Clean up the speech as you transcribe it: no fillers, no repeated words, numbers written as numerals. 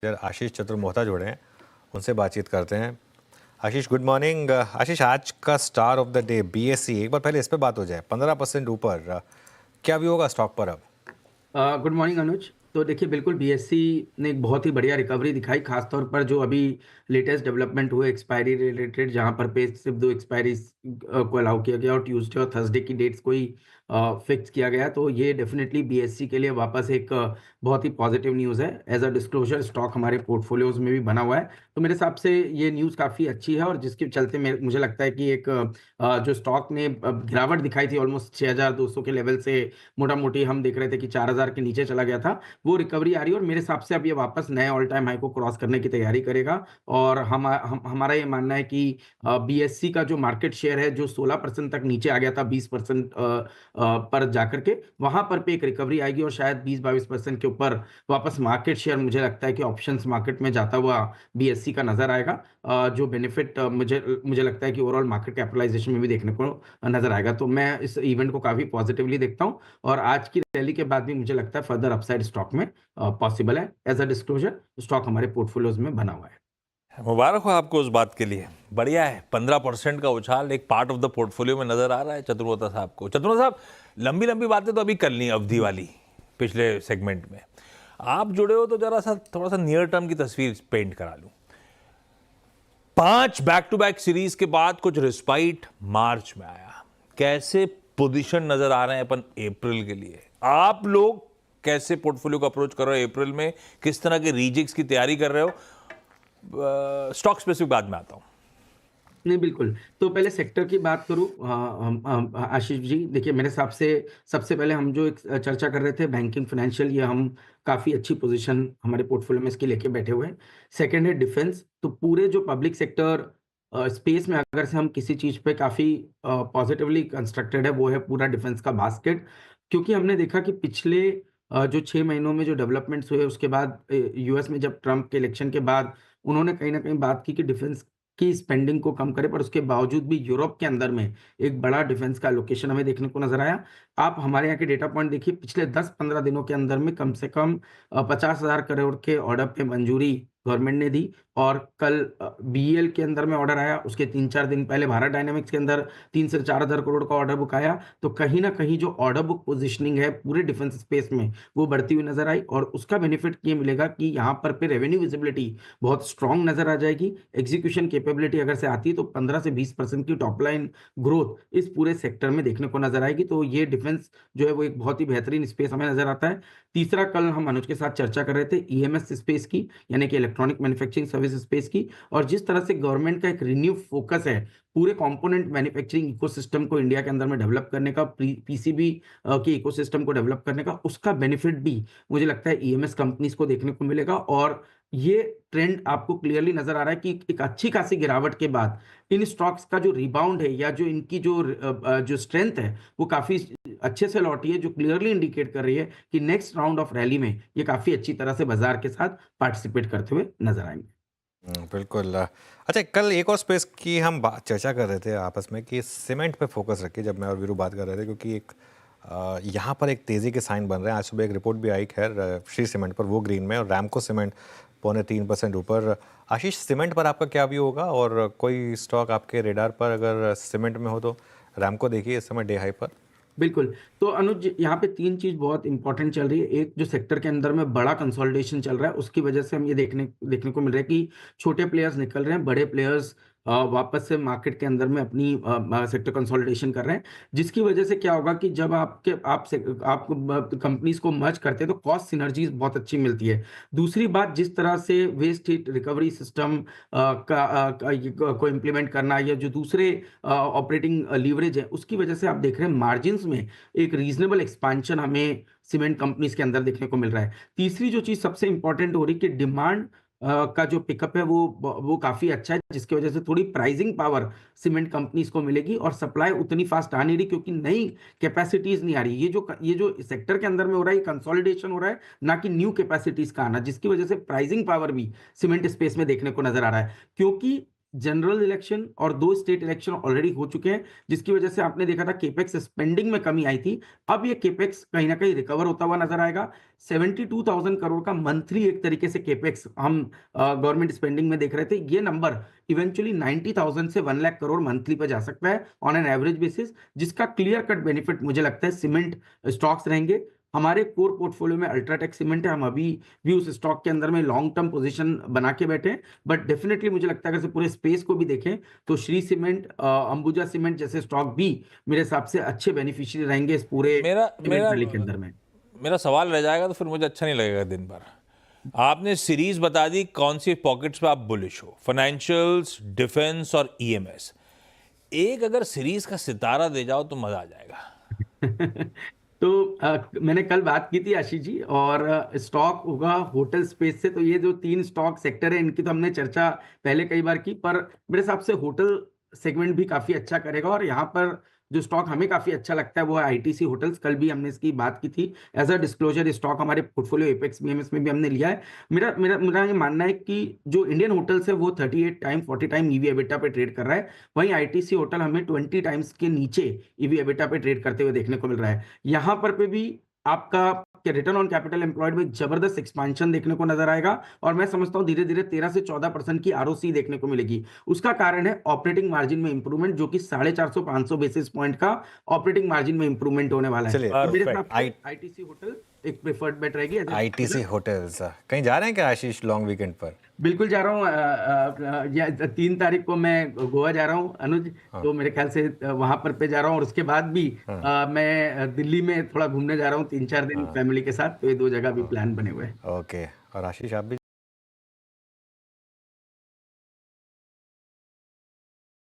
आशीष चतुर्मोहता जुड़े हैं, उनसे बातचीत करते हैं। आशीष, गुड मॉर्निंग। आशीष, आज का star of the day BSE, एक बार पहले इस पे बात हो जाए। 15% ऊपर, क्या भी होगा स्टॉक पर अब? गुड मॉर्निंग अनुज। तो देखिए, बिल्कुल बीएससी ने एक बहुत ही बढ़िया रिकवरी दिखाई, खासतौर पर जो अभी लेटेस्ट डेवलपमेंट हुए एक्सपायरी रिलेटेड, जहां पर पे सिर्फ 2 एक्सपायरी को अलाउ किया गया और ट्यूसडे और थर्सडे की डेट्स को ही फिक्स किया गया। तो ये डेफिनेटली बीएससी के लिए वापस एक बहुत ही पॉजिटिव न्यूज़ है। एज अ डिस्क्लोजर, स्टॉक हमारे पोर्टफोलियोज में भी बना हुआ है, तो मेरे हिसाब से ये न्यूज़ काफ़ी अच्छी है। और जिसके चलते मुझे लगता है कि एक जो स्टॉक ने गिरावट दिखाई थी ऑलमोस्ट 6200 के लेवल से, मोटा मोटी हम देख रहे थे कि 4000 के नीचे चला गया था, वो रिकवरी आ रही है और मेरे हिसाब से अब ये वापस नए ऑल टाइम हाई को क्रॉस करने की तैयारी करेगा। और हमारा ये मानना है कि बीएससी का जो मार्केट शेयर है, जो 16% तक नीचे आ गया था 20% पर जाकर के, वहां पर पे एक रिकवरी आएगी और शायद 20-22% के ऊपर वापस मार्केट शेयर मुझे लगता है कि ऑप्शंस मार्केट में जाता हुआ बीएससी का नजर आएगा। जो बेनिफिट मुझे मुझे लगता है कि ओवरऑल मार्केट कैपिटलाइजेशन में भी देखने को नजर आएगा। तो मैं इस इवेंट को काफी पॉजिटिवली देखता हूं और आज की रैली के बाद भी मुझे लगता है फर्दर अपसाइड स्टॉक में पॉसिबल है। एज अ डिस्क्लोजर, स्टॉक हमारे पोर्टफोलियोज में बना हुआ है। मुबारक हो आपको उस बात के लिए। बढ़िया है, 15% का उछाल एक पार्ट ऑफ द पोर्टफोलियो में नजर आ रहा है चतुर्वेदी साहब को। चतुर्वेदी साहब, लंबी लंबी बातें तो अभी कर ली अवधि वाली पिछले सेगमेंट में। आप जुड़े हो तो जरा सा थोड़ा सा नियर टर्म की तस्वीर पेंट करा लूं। 5 बैक टू बैक सीरीज के बाद कुछ रिस्पाइट मार्च में आया। कैसे पोजीशन नजर आ रहे हैं अपन अप्रैल के लिए? आप लोग कैसे पोर्टफोलियो को अप्रोच कर रहे हो अप्रैल में? किस तरह के रीजिक्स की तैयारी कर रहे हो? स्टॉक स्पेसिफिक बाद में आता हूं। नहीं, बिल्कुल। तो पहले सेक्टर की बात करूँ, आशीष जी, देखिए मेरे हिसाब से सबसे पहले हम जो एक चर्चा कर रहे थे बैंकिंग फाइनेंशियल, ये हम काफ़ी अच्छी पोजीशन हमारे पोर्टफोलियो में इसकी लेके बैठे हुए हैं। सेकंड है डिफेंस। तो पूरे जो पब्लिक सेक्टर स्पेस में अगर से हम किसी चीज़ पे काफ़ी पॉजिटिवली कंस्ट्रक्टेड है, वो है पूरा डिफेंस का बास्केट। क्योंकि हमने देखा कि पिछले जो 6 महीनों में जो डेवलपमेंट्स हुए, उसके बाद यूएस में जब ट्रंप के इलेक्शन के बाद उन्होंने कहीं ना कहीं बात की कि डिफेंस की स्पेंडिंग को कम करे, पर उसके बावजूद भी यूरोप के अंदर में एक बड़ा डिफेंस का लोकेशन हमें देखने को नजर आया। आप हमारे यहाँ के डेटा पॉइंट देखिए, पिछले 10-15 दिनों के अंदर में कम से कम 50,000 करोड़ के ऑर्डर पे मंजूरी गवर्नमेंट ने दी। और कल बीएल के अंदर में ऑर्डर आया, उसके 3-4 दिन पहले भारत डायनामिक्स के अंदर 3 से 4 हजार करोड़ का ऑर्डर बुक आया। तो कहीं ना कहीं जो ऑर्डर बुक पोजिशनिंग है पूरे डिफेंस स्पेस में, वो बढ़ती हुई नजर आई। और उसका बेनिफिट ये मिलेगा कि यहाँ पर पे रेवेन्यू विजिबिलिटी बहुत स्ट्रांग नजर आ जाएगी। एग्जीक्यूशन कैपेबिलिटी अगर से आती है तो 15 से 20% की टॉप लाइन ग्रोथ इस पूरे सेक्टर में देखने को नजर आएगी। तो ये डिफेंस जो है वो एक बहुत ही बेहतरीन स्पेस हमें नजर आता है। तीसरा, कल हम अनुज के साथ चर्चा कर रहे थे ईएमएस स्पेस की, यानी कि इलेक्ट्रॉनिक मैन्युफैक्चरिंग सर्विस स्पेस की। और जिस तरह से गवर्नमेंट का एक रिन्यू फोकस है पूरे कंपोनेंट मैन्युफैक्चरिंग इकोसिस्टम को इंडिया के अंदर में डेवलप करने का, पीसीबी के इकोसिस्टम को डेवलप करने का, उसका बेनिफिट भी मुझे लगता है ईएमएस कंपनीज को देखने को मिलेगा। और ये ट्रेंड आपको क्लियरली नजर आ रहा है कि एक अच्छी खासी गिरावट के बाद इन स्टॉक्स का जो रिबाउंड है, या जो इनकी जो स्ट्रेंथ है, वो काफी अच्छे से लौटी है, जो क्लियरली इंडिकेट कर रही है कि नेक्स्ट राउंड ऑफ रैली में ये काफी अच्छी तरह से बाजार के साथ पार्टिसिपेट करते हुए नजर आएंगे। बिल्कुल। अच्छा, कल एक और स्पेस की हम चर्चा कर रहे थे आपस में कि सीमेंट पे फोकस रखिए, जब मैं और वीरू बात कर रहे थे, क्योंकि एक यहाँ पर एक तेज़ी के साइन बन रहे हैं। आज सुबह एक रिपोर्ट भी आई, खैर श्री सीमेंट पर, वो ग्रीन में, और रैमको सीमेंट 2.25% ऊपर। आशीष, सीमेंट पर आपका क्या व्यू होगा, और कोई स्टॉक आपके रेडार पर अगर सीमेंट में हो तो? रैमको देखिए इस समय डे हाई पर। बिल्कुल। तो अनुज, यहाँ पे 3 चीज बहुत इंपॉर्टेंट चल रही है। एक, जो सेक्टर के अंदर में बड़ा कंसोलिडेशन चल रहा है, उसकी वजह से हम ये देखने को मिल रहा है कि छोटे प्लेयर्स निकल रहे हैं, बड़े प्लेयर्स वापस से मार्केट के अंदर में अपनी सेक्टर कंसोलिडेशन कर रहे हैं। जिसकी वजह से क्या होगा कि जब आप कंपनीज को मर्ज करते हैं तो कॉस्ट सिनर्जीज बहुत अच्छी मिलती है। दूसरी बात, जिस तरह से वेस्ट हीट रिकवरी सिस्टम को इम्प्लीमेंट करना, या जो दूसरे ऑपरेटिंग लीवरेज है, उसकी वजह से आप देख रहे हैं मार्जिन्स में एक रीजनेबल एक्सपांशन हमें सीमेंट कंपनीज के अंदर देखने को मिल रहा है। तीसरी जो चीज सबसे इंपॉर्टेंट हो रही है कि डिमांड का जो पिकअप है वो काफी अच्छा है, जिसकी वजह से थोड़ी प्राइसिंग पावर सीमेंट कंपनीज को मिलेगी। और सप्लाई उतनी फास्ट आ नहीं रही, क्योंकि नई कैपेसिटीज नहीं आ रही। ये जो सेक्टर के अंदर में हो रहा है, ये कंसोलिडेशन हो रहा है, ना कि न्यू कैपेसिटीज का आना, जिसकी वजह से प्राइसिंग पावर भी सीमेंट स्पेस में देखने को नजर आ रहा है। क्योंकि जनरल इलेक्शन और 2 स्टेट इलेक्शन ऑलरेडी हो चुके हैं, जिसकी वजह से आपने देखा था केपेक्स स्पेंडिंग में कमी आई थी। अब ये केपेक्स कहीं न कहीं रिकवर होता हुआ नज़र आएगा। 72,000 करोड़ का मंथली एक तरीके से केपेक्स हम गवर्नमेंट स्पेंडिंग में देख रहे थे। ये नंबर इवेंचुअली 90,000 से 1 लाख करोड़ मंथली पे जा सकता है ऑन एन एवरेज बेसिस, जिसका क्लियर कट बेनिफिट मुझे लगता है सीमेंट स्टॉक्स रहेंगे। हमारे कोर पोर्टफोलियो में अल्ट्राटेक सीमेंट है, हम अभी भी उस स्टॉक के अंदर में लॉन्ग टर्म पोजीशन बना के बैठे हैं, बट डेफिनेटली मुझे लगता है अगर पूरे स्पेस को भी देखें तो श्री सीमेंट, अंबुजा सीमेंट जैसे स्टॉक भी मेरे हिसाब से अच्छे बेनिफिशियरी रहेंगे इस पूरे मेरा सीमेंट मेरा रैली के अंदर में। मेरा सवाल रह जाएगा तो फिर मुझे अच्छा नहीं लगेगा दिन भर। आपने सीरीज बता दी कौन सी पॉकेट्स पे आप बुलिश हो, फाइनेंशियल्स, डिफेंस और ईएमएस। एक अगर सीरीज का सितारा दे जाओ तो मजा आ जाएगा। तो मैंने कल बात की थी आशीष जी, और स्टॉक होगा होटल स्पेस से। तो ये जो 3 स्टॉक सेक्टर है इनकी तो हमने चर्चा पहले कई बार की, पर मेरे हिसाब से होटल सेगमेंट भी काफी अच्छा करेगा, और यहाँ पर जो स्टॉक हमें काफी अच्छा लगता है वो है आईटीसी होटल्स। कल भी हमने इसकी बात की थी एज अ डिस्क्लोजर, स्टॉक हमारे पोर्टफोलियो एपेक्स बीएमएस में भी हमने लिया है। मेरा मेरा मेरा ये मानना है कि जो इंडियन होटल्स है वो 38 टाइम 40 टाइम ईवी एबिटा पे ट्रेड कर रहा है, वहीं आईटीसी होटल हमें 20 टाइम्स के नीचे ईवी एबिटा पे ट्रेड करते हुए देखने को मिल रहा है। यहाँ पर पे भी आपका रिटर्न ऑन कैपिटल एम्प्लॉयड में जबरदस्त एक्सपांशन देखने को नजर आएगा, और मैं समझता हूं धीरे धीरे 13 से 14% की आरओसी देखने को मिलेगी। उसका कारण है ऑपरेटिंग मार्जिन में इंप्रूवमेंट, जो कि 450-500 बेसिस पॉइंट का ऑपरेटिंग मार्जिन में इंप्रूवमेंट होने वाला है। चलिए, तो मेरे perfect. हिसाब से आईटीसी होटल एक प्रेफर्ड बेट रहेगी। आईटीसी होटल्स कहीं जा रहे हैं क्या आशीष लॉन्ग वीकेंड पर? बिल्कुल जा रहा हूँ। 3 तारीख को मैं गोवा जा रहा हूँ अनुज, तो मेरे ख्याल से वहां पर पे जा रहा हूँ, और उसके बाद भी मैं दिल्ली में थोड़ा घूमने जा रहा हूँ 3-4 दिन फैमिली के साथ। तो ये 2 जगह भी प्लान बने हुए हैं। ओके, और आशीष आप भी